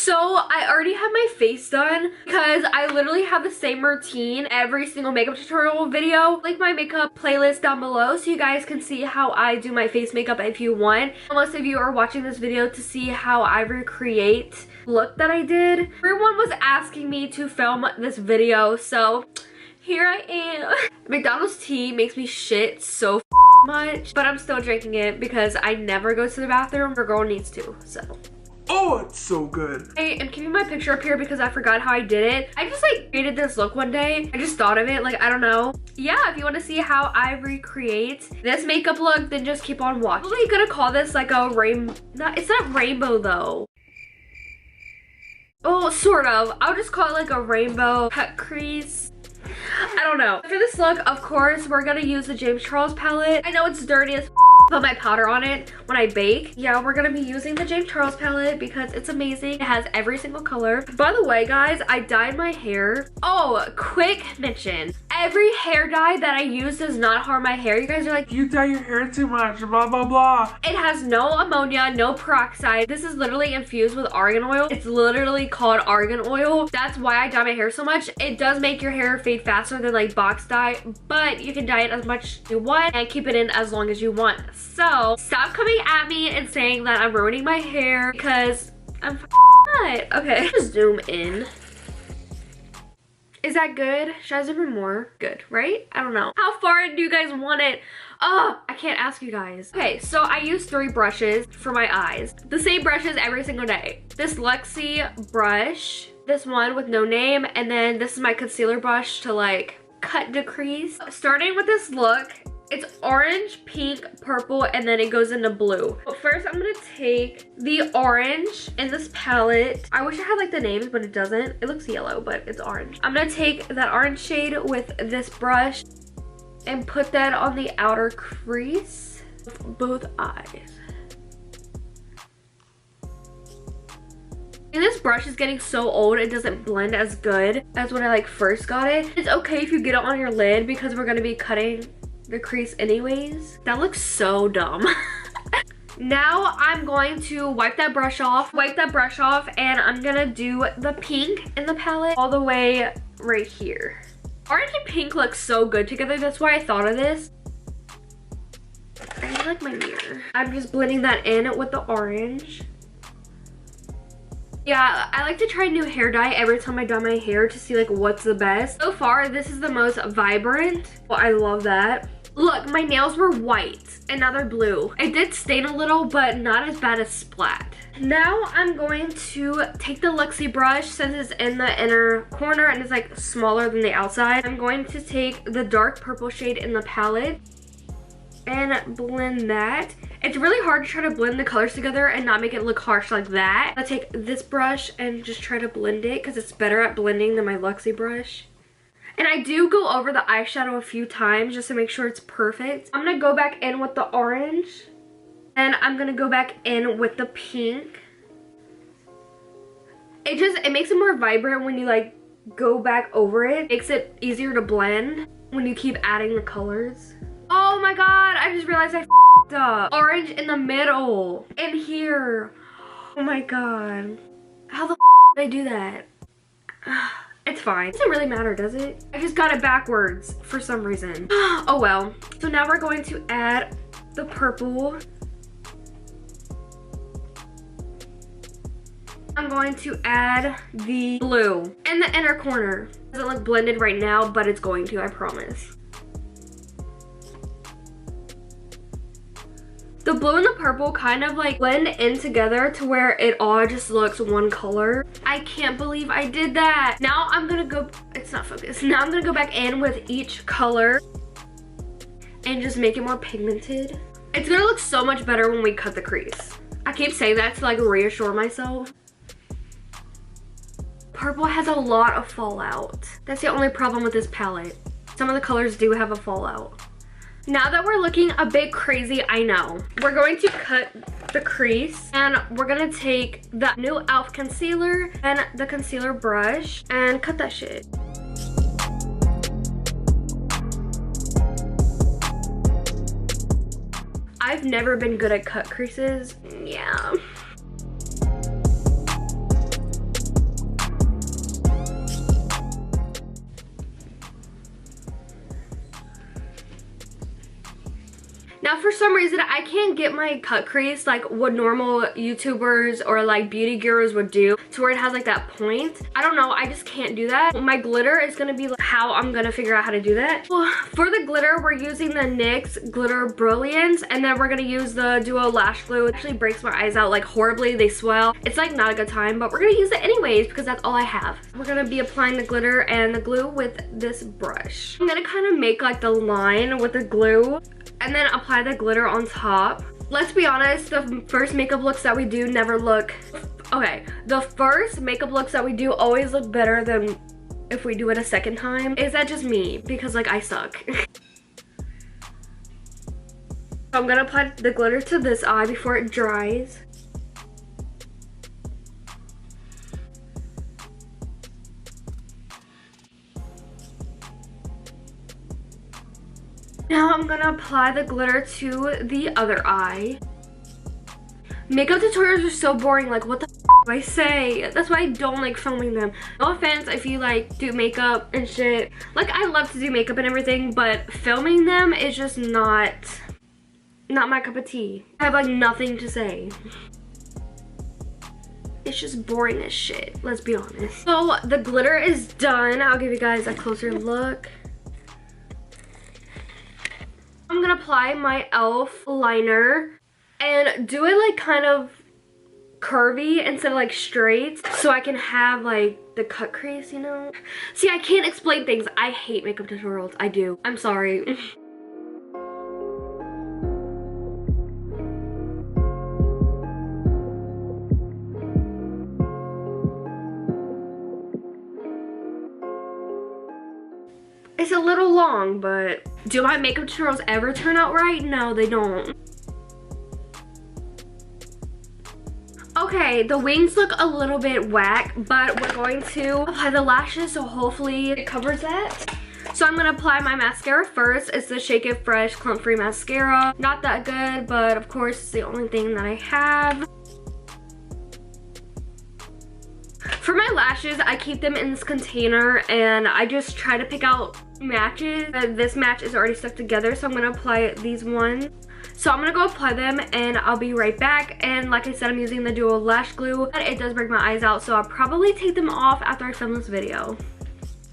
So I already have my face done because I literally have the same routine every single makeup tutorial video. Link my makeup playlist down below so you guys can see how I do my face makeup if you want. Most of you are watching this video to see how I recreate the look that I did. Everyone was asking me to film this video, so here I am. McDonald's tea makes me shit so much, but I'm still drinking it because I never go to the bathroom. Your girl needs to, so. Oh, it's so good. I am keeping my picture up here because I forgot how I did it. I just like created this look one day. I just thought of it, like, I don't know. Yeah, if you want to see how I recreate this makeup look, then just keep on watching. I'm probably gonna call this like a rainbow. It's not rainbow though. Oh, sort of. I'll just call it like a rainbow cut crease. I don't know. For this look, of course, we're gonna use the James Charles palette. I know it's dirty as put my powder on it when I bake. Yeah, we're gonna be using the James Charles palette because it's amazing. It has every single color. By the way, guys, I dyed my hair. Oh, quick mention. Every hair dye that I use does not harm my hair. You guys are like, you dye your hair too much, blah, blah, blah. It has no ammonia, no peroxide. This is literally infused with argan oil. It's literally called argan oil. That's why I dye my hair so much. It does make your hair fade faster than like box dye, but you can dye it as much as you want and keep it in as long as you want. So stop coming at me and saying that I'm ruining my hair because I'm not. Okay, zoom in. Is that good? Should I zoom in more? Good, right? I don't know. How far do you guys want it? Oh, I can't ask you guys. Okay, so I use 3 brushes for my eyes. The same brushes every single day. This Luxie brush, this one with no name, and then this is my concealer brush to like cut the crease. Starting with this look, it's orange, pink, purple, and then it goes into blue. But first, I'm gonna take the orange in this palette. I wish I had like the names, but it doesn't. It looks yellow, but it's orange. I'm gonna take that orange shade with this brush and put that on the outer crease of both eyes. And this brush is getting so old, it doesn't blend as good as when I like first got it. It's okay if you get it on your lid because we're gonna be cutting the crease anyways. That looks so dumb. Now I'm going to wipe that brush off, and I'm gonna do the pink in the palette all the way right here. Orange and pink look so good together. That's why I thought of this. I need like my mirror. I'm just blending that in with the orange. Yeah, I like to try new hair dye every time I dye my hair to see like what's the best. So far, this is the most vibrant. Well, I love that. Look, my nails were white and now they're blue. It did stain a little, but not as bad as splat. Now I'm going to take the Luxie brush since it's in the inner corner and it's like smaller than the outside. I'm going to take the dark purple shade in the palette and blend that. It's really hard to try to blend the colors together and not make it look harsh like that. I'll take this brush and just try to blend it because it's better at blending than my Luxie brush. And I do go over the eyeshadow a few times just to make sure it's perfect. I'm gonna go back in with the orange. And I'm gonna go back in with the pink. It makes it more vibrant when you like go back over it. It makes it easier to blend when you keep adding the colors. Oh my god, I just realized I f***ed up. Orange in the middle. In here. Oh my god. How the f*** did I do that? It's fine. It doesn't really matter, does it? I just got it backwards for some reason. Oh well. So now we're going to add the purple. I'm going to add the blue in the inner corner. It doesn't look blended right now, but it's going to, I promise. The blue and the purple kind of like blend in together to where it all just looks one color. I can't believe I did that. Now I'm gonna go, it's not focused. Now I'm gonna go back in with each color and just make it more pigmented. It's gonna look so much better when we cut the crease. I keep saying that to like reassure myself. Purple has a lot of fallout. That's the only problem with this palette. Some of the colors do have a fallout. Now that we're looking a bit crazy, I know. We're going to cut the crease and we're gonna take the new e.l.f. concealer and the concealer brush and cut that shit. I've never been good at cut creases. Yeah. Now for some reason I can't get my cut crease like what normal YouTubers or like beauty gurus would do, to where it has like that point. I don't know, I just can't do that. My glitter is gonna be like how I'm gonna figure out how to do that. Well, for the glitter, we're using the NYX Glitter Brilliance, and then we're gonna use the Duo Lash Glue. It actually breaks my eyes out like horribly. They swell. It's like not a good time, but we're gonna use it anyways because that's all I have. We're gonna be applying the glitter and the glue with this brush. I'm gonna kind of make like the line with the glue and then apply the glitter on top. Let's be honest, the first makeup looks that we do never look, okay, the first makeup looks that we do always look better than if we do it a second time. Is that just me? Because like I suck. I'm gonna apply the glitter to this eye before it dries. Now I'm gonna apply the glitter to the other eye. Makeup tutorials are so boring, like what the do I say? That's why I don't like filming them. No offense if you like do makeup and shit. Like I love to do makeup and everything, but filming them is just not my cup of tea. I have like nothing to say. It's just boring as shit, let's be honest. So the glitter is done. I'll give you guys a closer look. I'm gonna apply my e.l.f. liner and do it like kind of curvy instead of like straight, so I can have like the cut crease, you know? See, I can't explain things. I hate makeup tutorials. I do. I'm sorry. It's a little long, but do my makeup tutorials ever turn out right? No, they don't. Okay, the wings look a little bit whack, but we're going to apply the lashes, so hopefully it covers that. So I'm gonna apply my mascara first. It's the Shake It Fresh Clump Free Mascara. Not that good, but of course it's the only thing that I have. For my lashes, I keep them in this container and I just try to pick out matches. This match is already stuck together, so I'm gonna apply these ones. So I'm gonna go apply them and I'll be right back. And like I said, I'm using the Duo Lash Glue. It does break my eyes out, so I'll probably take them off after I film this video.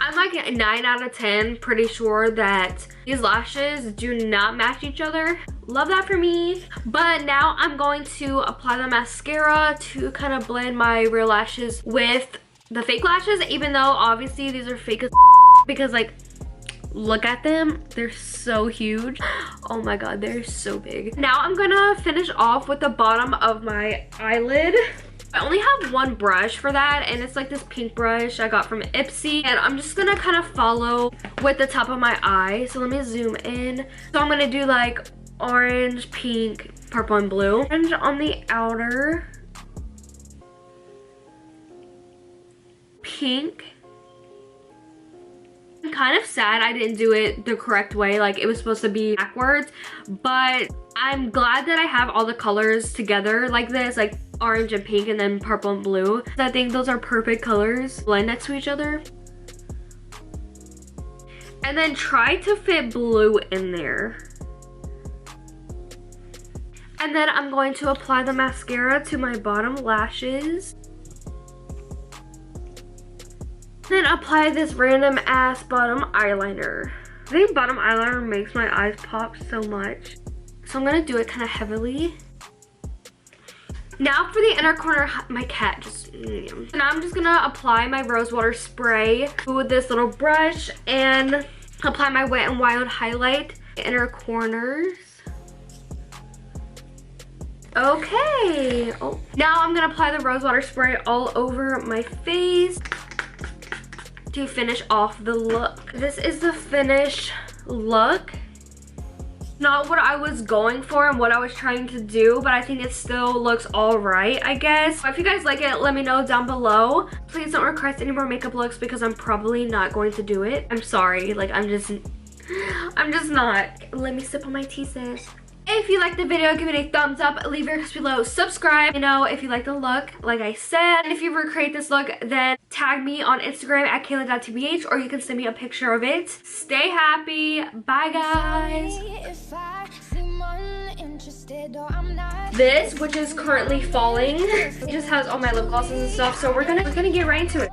I'm like 9 out of 10 pretty sure that these lashes do not match each other. Love that for me. But now I'm going to apply the mascara to kind of blend my real lashes with the fake lashes, even though obviously these are fake as because like, look at them, they're so huge. Oh my god, they're so big. Now I'm gonna finish off with the bottom of my eyelid. I only have one brush for that, and it's like this pink brush I got from Ipsy, and I'm just gonna kind of follow with the top of my eye. So let me zoom in. So I'm gonna do like orange, pink, purple, and blue. Orange on the outer, pink. I'm kind of sad I didn't do it the correct way, like it was supposed to be backwards, but I'm glad that I have all the colors together like this, like orange and pink and then purple and blue. I think those are perfect colors, blend next to each other. And then try to fit blue in there. And then I'm going to apply the mascara to my bottom lashes. Then apply this random ass bottom eyeliner. I think bottom eyeliner makes my eyes pop so much. So I'm gonna do it kind of heavily. Now for the inner corner, my cat just, And now I'm just gonna apply my rose water spray with this little brush and apply my Wet n Wild highlight inner corners. Okay. Oh. Now I'm gonna apply the rose water spray all over my face to finish off the look. This is the finished look. Not what I was going for and what I was trying to do, but I think it still looks all right, I guess. If you guys like it, let me know down below. Please don't request any more makeup looks because I'm probably not going to do it. I'm sorry, like I'm just not. Let me sip on my tea, sis. If you liked the video, give it a thumbs up, leave your comments below, subscribe. You know, if you like the look, like I said. And if you recreate this look, then tag me on Instagram at kayla.tbh, or you can send me a picture of it. Stay happy. Bye, guys. This, which is currently falling, it just has all my lip glosses and stuff, so we're gonna get right into it.